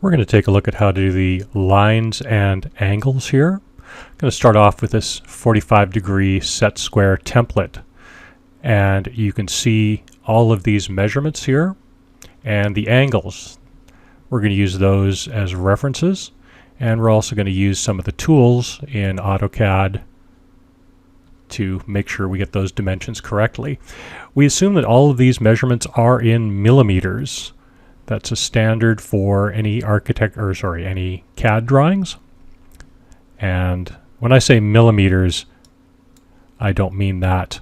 We're going to take a look at how to do the lines and angles here. I'm going to start off with this 45-degree set square template. And you can see all of these measurements here and the angles. We're going to use those as references. And we're also going to use some of the tools in AutoCAD to make sure we get those dimensions correctly. We assume that all of these measurements are in millimeters. That's a standard for any any CAD drawings. And when I say millimeters, I don't mean that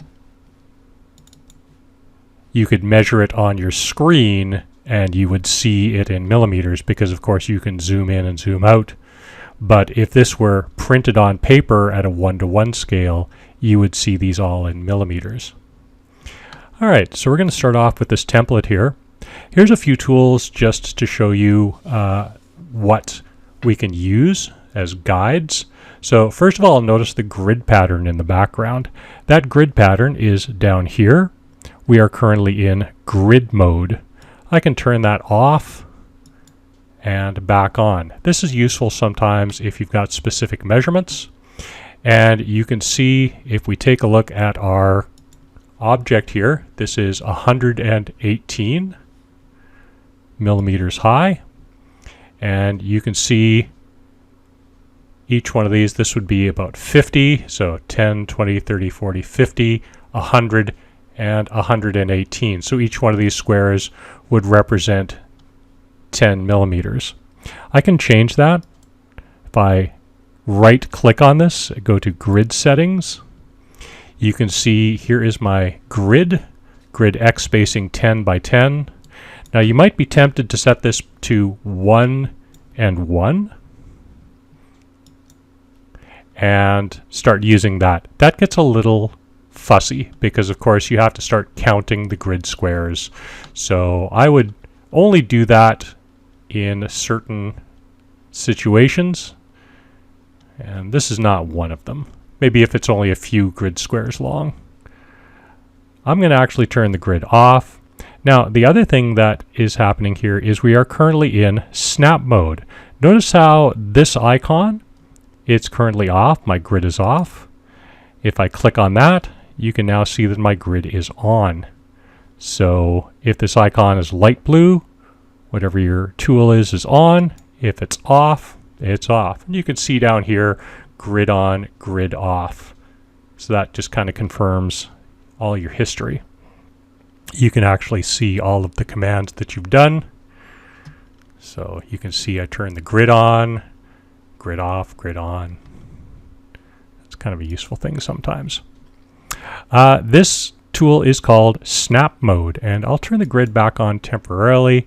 you could measure it on your screen and you would see it in millimeters, because of course you can zoom in and zoom out. But if this were printed on paper at a 1:1 scale, you would see these all in millimeters. All right, so we're going to start off with this template here. Here's a few tools just to show you what we can use as guides. So first of all, notice the grid pattern in the background. That grid pattern is down here. We are currently in grid mode. I can turn that off and back on. This is useful sometimes if you've got specific measurements. And you can see if we take a look at our object here, this is 118 millimeters high. And you can see each one of these, this would be about 50. So 10, 20, 30, 40, 50, 100, and 118. So each one of these squares would represent 10 millimeters. I can change that if I right click on this, go to grid settings. You can see here is my grid X spacing 10 by 10. Now you might be tempted to set this to 1 and 1 and start using that. That gets a little fussy because of course you have to start counting the grid squares. So I would only do that in certain situations, and this is not one of them. Maybe if it's only a few grid squares long. I'm going to actually turn the grid off. Now the other thing that is happening here is we are currently in snap mode. Notice how this icon, it's currently off, my grid is off. If I click on that, you can now see that my grid is on. So if this icon is light blue, whatever your tool is on. If it's off, it's off. And you can see down here, grid on, grid off. So that just kind of confirms all your history. You can actually see all of the commands that you've done. So you can see I turn the grid on, grid off, grid on. It's kind of a useful thing sometimes. This tool is called snap mode, and I'll turn the grid back on temporarily.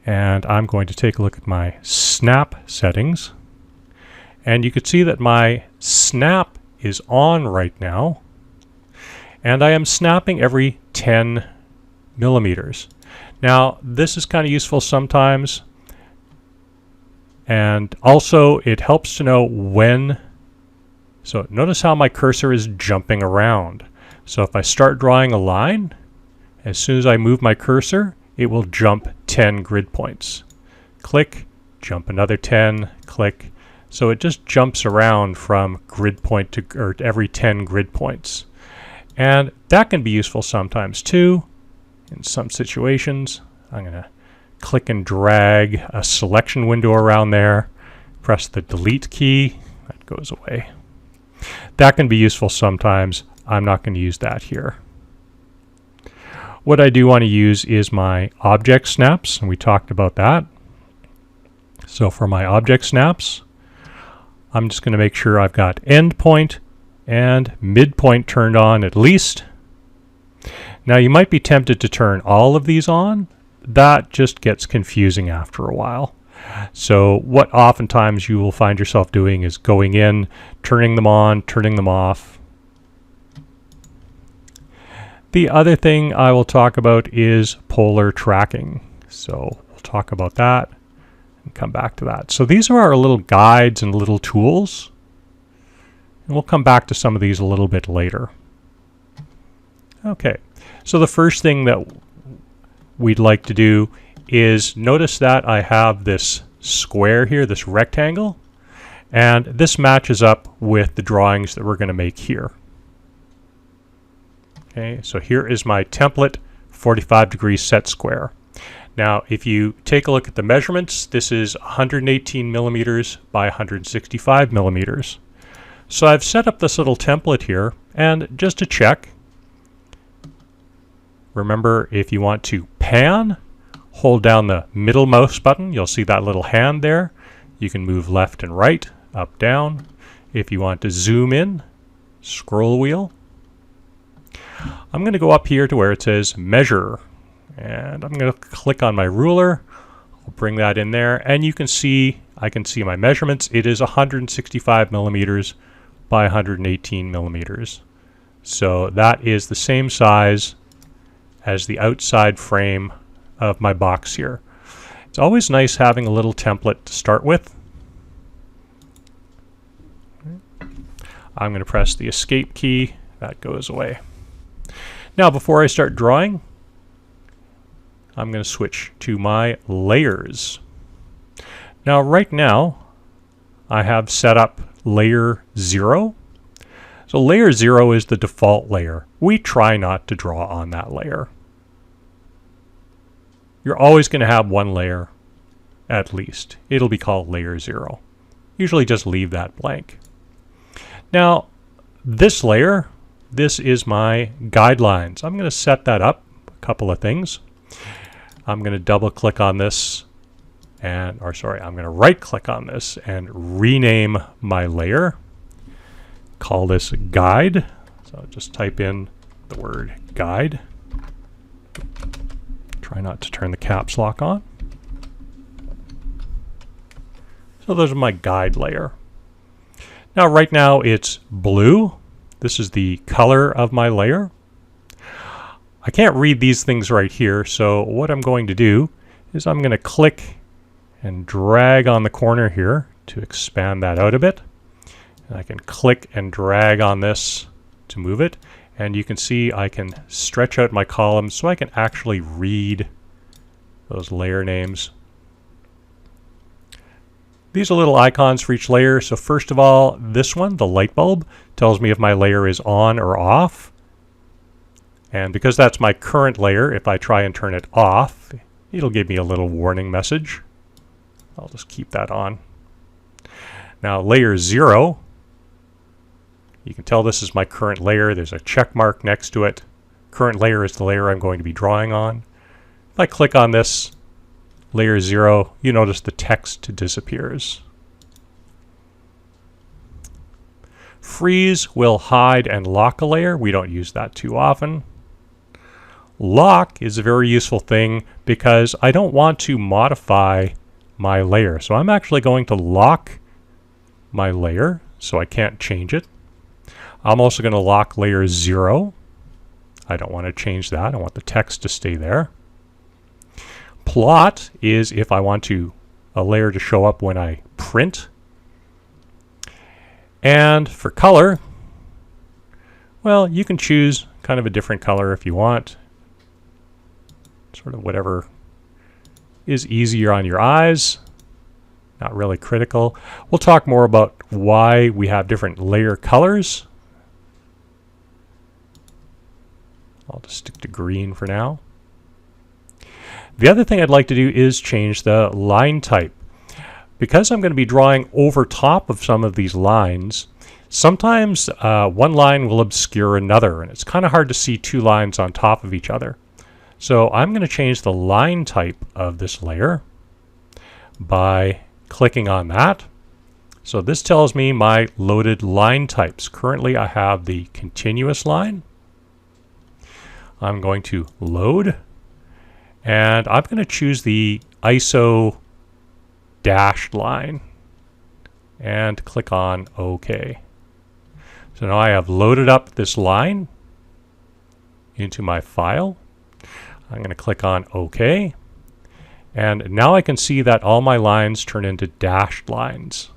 And I'm going to take a look at my snap settings. And you can see that my snap is on right now. And I am snapping every 10 millimeters. Now, this is kind of useful sometimes. And also, it helps to know when. So notice how my cursor is jumping around. So if I start drawing a line, as soon as I move my cursor, it will jump 10 grid points. Click, jump another 10, click. So it just jumps around from grid point to every 10 grid points. And that can be useful sometimes too. In some situations, I'm going to click and drag a selection window around there. Press the delete key, that goes away. That can be useful sometimes. I'm not going to use that here. What I do want to use is my object snaps, and we talked about that. So for my object snaps, I'm just going to make sure I've got end point and midpoint turned on at least. Now you might be tempted to turn all of these on. That just gets confusing after a while. So what oftentimes you will find yourself doing is going in, turning them on, turning them off. The other thing I will talk about is polar tracking. So we'll talk about that and come back to that. So these are our little guides and little tools. And we'll come back to some of these a little bit later. Okay, so the first thing that we'd like to do is notice that I have this square here, this rectangle, and this matches up with the drawings that we're going to make here. Okay, so here is my template 45-degree set square. Now, if you take a look at the measurements, this is 118 millimeters by 165 millimeters. So I've set up this little template here, and just to check, remember, if you want to pan, hold down the middle mouse button. You'll see that little hand there. You can move left and right, up, down. If you want to zoom in, scroll wheel. I'm going to go up here to where it says measure, and I'm going to click on my ruler. I'll bring that in there, and you can see, I can see my measurements. It is 165 millimeters by 118 millimeters. So that is the same size as the outside frame of my box here. It's always nice having a little template to start with. I'm going to press the escape key. That goes away. Now, before I start drawing, I'm going to switch to my layers. Now, right now, I have set up layer 0. So layer 0 is the default layer. We try not to draw on that layer. You're always going to have one layer, at least. It'll be called layer 0. Usually just leave that blank. Now, this layer, this is my guidelines. I'm going to set that up, a couple of things. I'm going to double click on this, I'm going to right click on this and rename my layer. Call this guide. So just type in the word guide. Try not to turn the caps lock on. So those are my guide layer. Now right now it's blue. This is the color of my layer. I can't read these things right here, so what I'm going to do is I'm going to click and drag on the corner here to expand that out a bit. And I can click and drag on this to move it. And you can see I can stretch out my columns so I can actually read those layer names. These are little icons for each layer. So first of all, this one, the light bulb, tells me if my layer is on or off. And because that's my current layer, if I try and turn it off, it'll give me a little warning message. I'll just keep that on. Now layer 0, you can tell this is my current layer. There's a check mark next to it. Current layer is the layer I'm going to be drawing on. If I click on this, layer 0, you notice the text disappears. Freeze will hide and lock a layer. We don't use that too often. Lock is a very useful thing because I don't want to modify my layer. So I'm actually going to lock my layer so I can't change it. I'm also going to lock layer 0. I don't want to change that. I want the text to stay there. Plot is if I want a layer to show up when I print. And for color, well, you can choose kind of a different color if you want. Sort of whatever is easier on your eyes. Not really critical. We'll talk more about why we have different layer colors. I'll just stick to green for now. The other thing I'd like to do is change the line type. Because I'm going to be drawing over top of some of these lines, sometimes one line will obscure another, and it's kind of hard to see two lines on top of each other. So I'm going to change the line type of this layer by clicking on that. So this tells me my loaded line types. Currently I have the continuous line. I'm going to load, and I'm going to choose the ISO dashed line and click on OK. So now I have loaded up this line into my file. I'm going to click on OK, and now I can see that all my lines turn into dashed lines.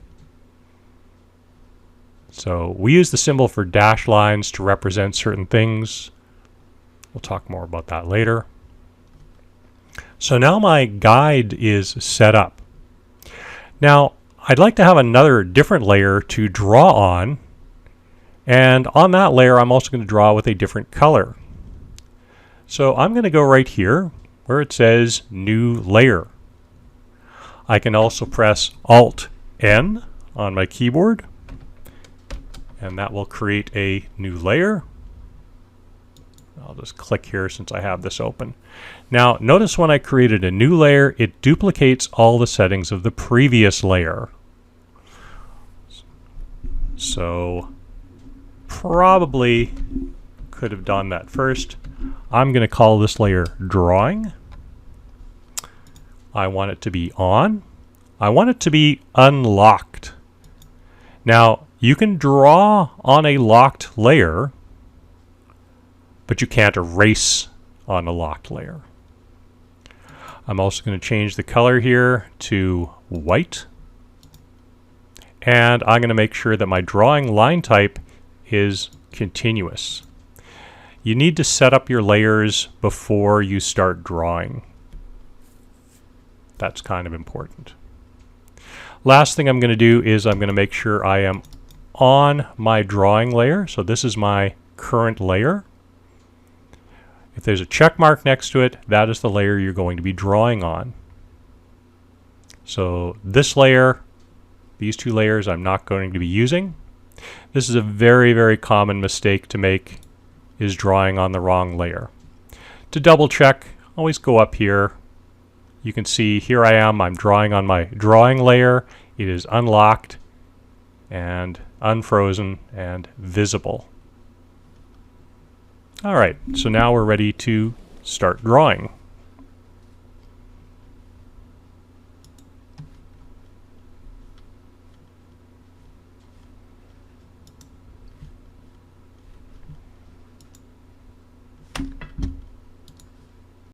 So we use the symbol for dashed lines to represent certain things. We'll talk more about that later. So now my guide is set up. Now, I'd like to have another different layer to draw on, and on that layer I'm also going to draw with a different color. So I'm going to go right here where it says New Layer. I can also press Alt-N on my keyboard, and that will create a new layer. I'll just click here since I have this open. Now, notice when I created a new layer, it duplicates all the settings of the previous layer. So, probably could have done that first. I'm going to call this layer Drawing. I want it to be on. I want it to be unlocked. Now, you can draw on a locked layer, but you can't erase on a locked layer. I'm also going to change the color here to white. And I'm going to make sure that my drawing line type is continuous. You need to set up your layers before you start drawing. That's kind of important. Last thing I'm going to do is I'm going to make sure I am on my drawing layer. So this is my current layer. If there's a check mark next to it, that is the layer you're going to be drawing on. So this layer, these two layers, I'm not going to be using. This is a very, very common mistake to make, is drawing on the wrong layer. To double check, always go up here. You can see here I am, I'm drawing on my drawing layer. It is unlocked and unfrozen and visible. All right, so now we're ready to start drawing.